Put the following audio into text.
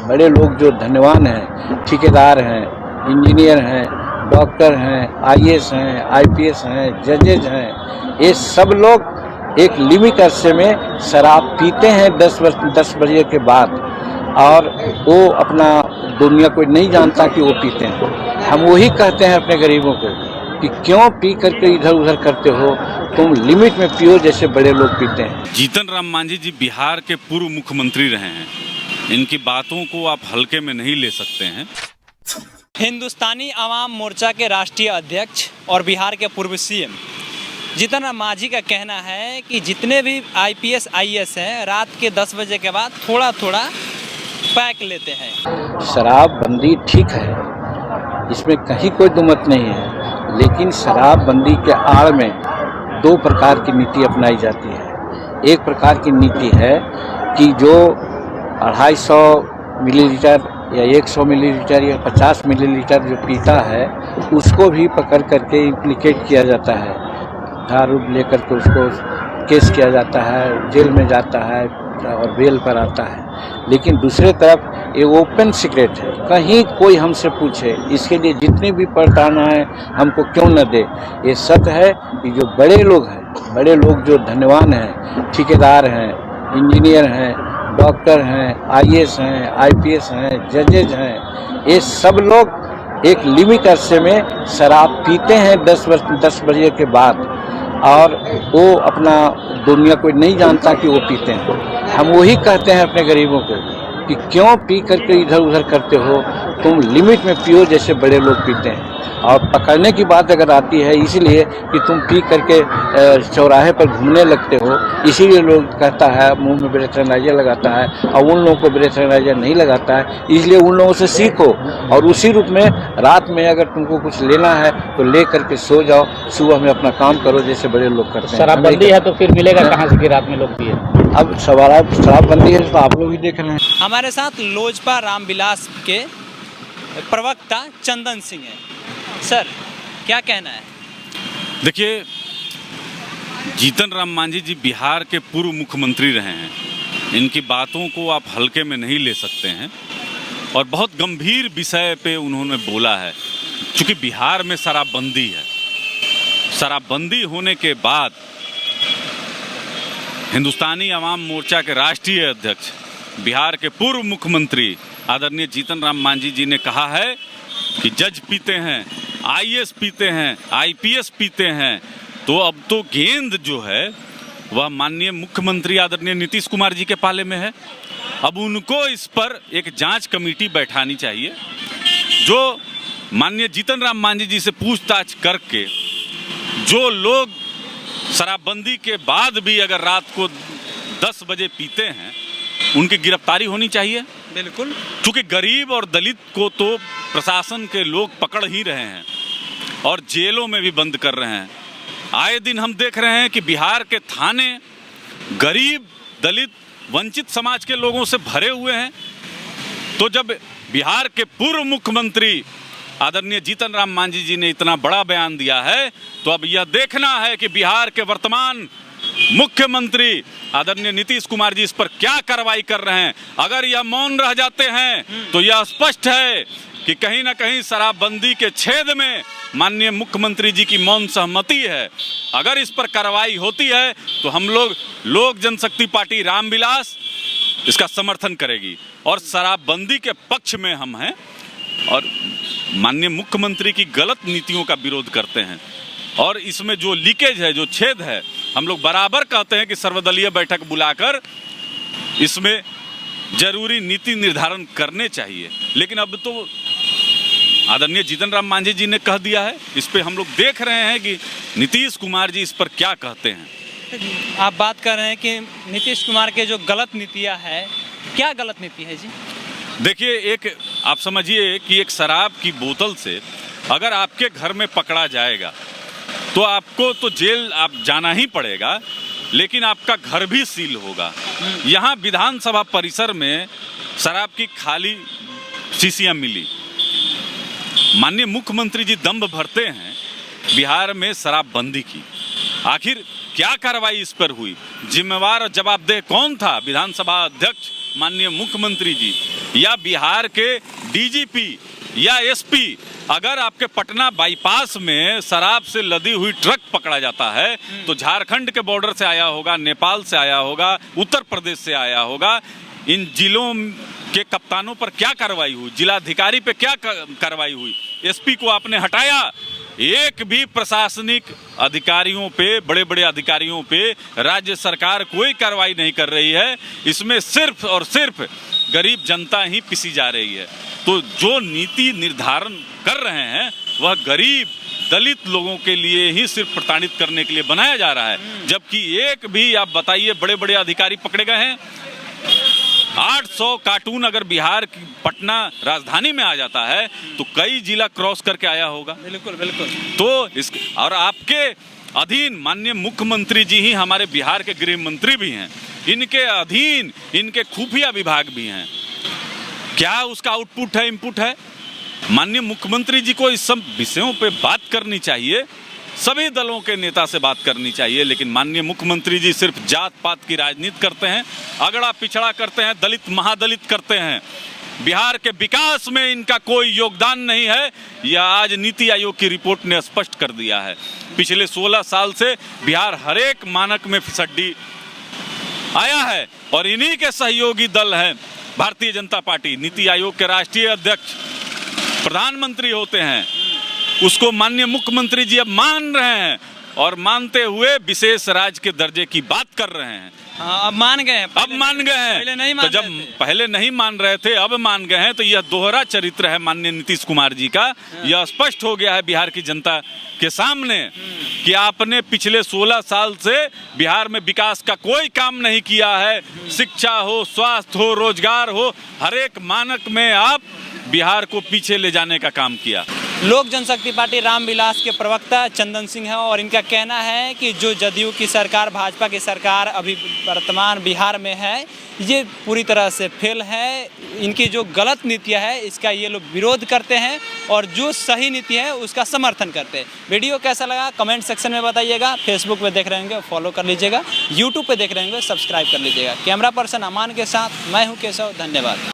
बड़े लोग जो धनवान हैं, ठेकेदार हैं, इंजीनियर हैं, डॉक्टर हैं, आईएएस हैं, आईपीएस हैं, जजेज हैं, ये सब लोग एक लिमिट अरसे में शराब पीते हैं 10 बजे के बाद, और वो अपना दुनिया कोई नहीं जानता कि वो पीते हैं। हम वही कहते हैं अपने गरीबों को कि क्यों पी करके इधर उधर करते हो, तुम लिमिट में पियो जैसे बड़े लोग पीते हैं। जीतन राम मांझी जी बिहार के पूर्व मुख्यमंत्री रहे हैं, इनकी बातों को आप हल्के में नहीं ले सकते हैं। हिंदुस्तानी आवाम मोर्चा के राष्ट्रीय अध्यक्ष और बिहार के पूर्व सीएम जीतन राम मांझी का कहना है कि जितने भी आईपीएस आईएएस हैं रात के 10 बजे के बाद थोड़ा थोड़ा पैक लेते हैं। शराबबंदी ठीक है, इसमें कहीं कोई दुमत नहीं है, लेकिन शराबबंदी के आड़ में दो प्रकार की नीति अपनाई जाती है। एक प्रकार की नीति है कि जो 250 मिलीलीटर या 100 मिलीलीटर या 50 मिलीलीटर जो पीता है, उसको भी पकड़ करके इम्प्लीकेट किया जाता है, दारू लेकर के उसको केस किया जाता है, जेल में जाता है और बेल पर आता है। लेकिन दूसरे तरफ ये ओपन सीक्रेट है, कहीं कोई हमसे पूछे इसके लिए जितनी भी पड़तानाएं हमको क्यों न दे। ये सत्य है कि जो बड़े लोग हैं, बड़े लोग जो धनवान हैं, ठेकेदार हैं, इंजीनियर हैं, डॉक्टर हैं, आईएएस हैं, आईपीएस हैं, जजेज हैं, ये सब लोग एक लिमिट अरसे में शराब पीते हैं 10 बजे के बाद, और वो अपना दुनिया कोई नहीं जानता कि वो पीते हैं। हम वही कहते हैं अपने गरीबों को कि क्यों पी करके इधर उधर करते हो, तुम लिमिट में पियो जैसे बड़े लोग पीते हैं। और पकड़ने की बात अगर आती है इसलिए कि तुम पी करके चौराहे पर घूमने लगते हो, इसीलिए लोग कहता है, मुंह में ब्रेथनाइजर लगाता है, और उन लोगों को ब्रेथनाइजर नहीं लगाता है, इसलिए उन लोगों से सीखो और उसी रूप में रात में अगर तुमको कुछ लेना है तो ले करके सो जाओ, सुबह में अपना काम करो जैसे बड़े लोग करते हैं। शराबबंदी है तो फिर मिलेगा कहाँ से कि रात में लोग पिए? अब शराबबंदी है तो आप लोग ही देख रहे हैं। हमारे साथ लोजपा रामविलास के प्रवक्ता चंदन सिंह हैं। सर, क्या कहना है? देखिए, जीतन राम मांझी जी बिहार के पूर्व मुख्यमंत्री रहे हैं, इनकी बातों को आप हल्के में नहीं ले सकते हैं, और बहुत गंभीर विषय पे उन्होंने बोला है। क्योंकि बिहार में शराबबंदी है, शराबबंदी होने के बाद हिंदुस्तानी आवाम मोर्चा के राष्ट्रीय अध्यक्ष, बिहार के पूर्व मुख्यमंत्री आदरणीय जीतन राम मांझी जी ने कहा है कि जज पीते हैं, आईएएस पीते हैं, आईपीएस पीते हैं, तो अब तो गेंद जो है वह माननीय मुख्यमंत्री आदरणीय नीतीश कुमार जी के पाले में है। अब उनको इस पर एक जांच कमेटी बैठानी चाहिए, जो माननीय जीतन राम मांझी जी से पूछताछ करके जो लोग शराबबंदी के बाद भी अगर रात को 10 बजे पीते हैं उनकी गिरफ्तारी होनी चाहिए। बिल्कुल, क्योंकि गरीब और दलित को तो प्रशासन के लोग पकड़ ही रहे हैं और जेलों में भी बंद कर रहे हैं। आए दिन हम देख रहे हैं कि बिहार के थाने गरीब, दलित, वंचित समाज के लोगों से भरे हुए हैं। तो जब बिहार के पूर्व मुख्यमंत्री आदरणीय जीतन राम मांझी जी ने इतना बड़ा बयान दिया है, तो अब यह देखना है कि बिहार के वर्तमान मुख्यमंत्री आदरणीय नीतीश कुमार जी इस पर क्या कार्रवाई कर रहे हैं। अगर यह मौन रह जाते हैं तो यह स्पष्ट है कि कहीं ना कहीं शराबबंदी के छेद में माननीय मुख्यमंत्री जी की मौन सहमति है। अगर इस पर कार्रवाई होती है तो हम लोक जनशक्ति पार्टी रामविलास इसका समर्थन करेगी और शराबबंदी के पक्ष में हम हैं और माननीय मुख्यमंत्री की गलत नीतियों का विरोध करते हैं। और इसमें जो लीकेज है, जो छेद है, हम लोग बराबर कहते हैं कि सर्वदलीय बैठक बुलाकर इसमें जरूरी नीति निर्धारण करने चाहिए। लेकिन अब तो आदरणीय जीतन राम मांझी जी ने कह दिया है, इस पे हम लोग देख रहे हैं कि नीतीश कुमार जी इस पर क्या कहते हैं। आप बात कर रहे हैं कि नीतीश कुमार के जो गलत नीतियाँ है, क्या गलत नीति है जी? देखिए, एक आप समझिए कि एक शराब की बोतल से अगर आपके घर में पकड़ा जाएगा तो आपको तो जेल आप जाना ही पड़ेगा, लेकिन आपका घर भी सील होगा। यहाँ विधानसभा परिसर में शराब की खाली शीशियाँ मिली। माननीय मुख्यमंत्री जी दम्भ भरते हैं बिहार में शराबबंदी की। आखिर क्या कार्रवाई इस पर हुई? जिम्मेवार और जवाबदेह कौन था? विधानसभा अध्यक्ष माननीय मुख्यमंत्री जी। या बिहार के डीजीपी या एसपी अगर आपके पटना बाईपास में शराब से लदी हुई ट्रक पकड़ा जाता है तो झारखंड के बॉर्डर से आया होगा, नेपाल से आया होगा, उत्तर प्रदेश से आया होगा, इन जिलों के कप्तानों पर क्या कार्रवाई हुई, जिलाधिकारी पे क्या कार्रवाई हुई, एसपी को आपने हटाया, एक भी प्रशासनिक अधिकारियों पे, बड़े बड़े अधिकारियों पे राज्य सरकार कोई कार्रवाई नहीं कर रही है। इसमें सिर्फ और सिर्फ गरीब जनता ही पिसी जा रही है। तो जो नीति निर्धारण कर रहे हैं वह गरीब दलित लोगों के लिए ही सिर्फ प्रताड़ित करने के लिए बनाया जा रहा है। जबकि एक भी आप बताइए बड़े बड़े अधिकारी पकड़े गए हैं। 800 कार्टून अगर बिहार की पटना राजधानी में आ जाता है तो कई जिला क्रॉस करके आया होगा। बिल्कुल बिल्कुल। तो इस और आपके अधीन माननीय मुख्यमंत्री जी ही हमारे बिहार के गृह मंत्री भी हैं, इनके अधीन इनके खुफिया विभाग भी हैं। क्या उसका आउटपुट है, इनपुट है? माननीय मुख्यमंत्री जी को इस सब विषयों पे बात करनी चाहिए, सभी दलों के नेता से बात करनी चाहिए। लेकिन माननीय मुख्यमंत्री जी सिर्फ जात पात की राजनीति करते हैं, अगड़ा पिछड़ा करते हैं, दलित महादलित करते हैं। बिहार के विकास में इनका कोई योगदान नहीं है। यह आज नीति आयोग की रिपोर्ट ने स्पष्ट कर दिया है। पिछले 16 साल से बिहार हर एक मानक में फिसड्डी आया है और इन्हीं के सहयोगी दल हैं भारतीय जनता पार्टी। नीति आयोग के राष्ट्रीय अध्यक्ष प्रधानमंत्री होते हैं, उसको माननीय मुख्यमंत्री जी अब मान रहे हैं और मानते हुए विशेष राज्य के दर्जे की बात कर रहे हैं। हाँ, अब मान गए हैं। अब मान गए हैं। पहले नहीं तो जब पहले नहीं मान रहे थे अब मान गए हैं तो यह दोहरा चरित्र है माननीय नीतीश कुमार जी का। यह स्पष्ट हो गया है बिहार की जनता के सामने कि आपने पिछले 16 साल से बिहार में विकास का कोई काम नहीं किया है। शिक्षा हो, स्वास्थ्य हो, रोजगार हो, हर एक मानक में आप बिहार को पीछे ले जाने का काम किया। लोक जनशक्ति पार्टी रामविलास के प्रवक्ता चंदन सिंह है और इनका कहना है कि जो जदयू की सरकार, भाजपा की सरकार अभी वर्तमान बिहार में है, ये पूरी तरह से फेल है। इनकी जो गलत नीतियां है इसका ये लोग विरोध करते हैं और जो सही नीति है उसका समर्थन करते हैं। वीडियो कैसा लगा कमेंट सेक्शन में बताइएगा। फेसबुक पे देख रहे होंगे फॉलो कर लीजिएगा, यूट्यूब पे देख रहे होंगे सब्सक्राइब कर लीजिएगा। कैमरा पर्सन अमान के साथ मैं हूँ केशव, धन्यवाद।